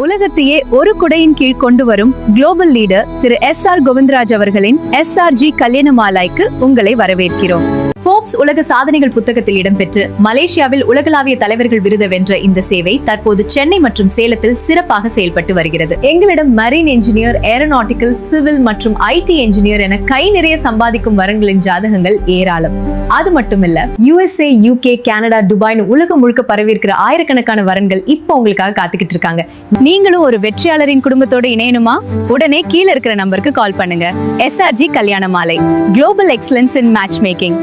உலகத்தையே ஒரு குடையின் கீழ் கொண்டு வரும் குளோபல் லீடர் திரு SR கோவிந்தராஜ் அவர்களின் SRG கல்யாணமாலைக்கு உங்களை வரவேற்கிறோம். போர்ப்ஸ் உலக சாதனைகள் புத்தகத்தில் இடம்பெற்று மலேசியாவில் உலகளாவிய தலைவர்கள் விருது வென்ற இந்த சேவை தற்போது சென்னை மற்றும் சேலத்தில் சிறப்பாக செயல்பட்டு வருகிறது. எங்களிடம் மரீன் என்ஜினியர், ஏரோநாட்டிக்கல், சிவில் மற்றும் IT என்ஜினியர் என கை நிறைய சம்பாதிக்கும் வரன்களின் ஜாதகங்கள் ஏராளம். அது மட்டுமில்ல, USA, UK, கனடா, துபாய்னு உலகம் முழுக்க பரவியிருக்கிற ஆயிரக்கணக்கான வரன்கள் இப்போ உங்களுக்காக காத்துக்கிட்டு இருக்காங்க. நீங்களும் ஒரு வெற்றியாளரின் குடும்பத்தோட இணையணுமா? உடனே கீழே இருக்கிற நம்பருக்கு கால் பண்ணுங்க. SRG கல்யாண மாலை, குளோபல் எக்ஸலன்ஸ் இன் மேட்ச் மேக்கிங்.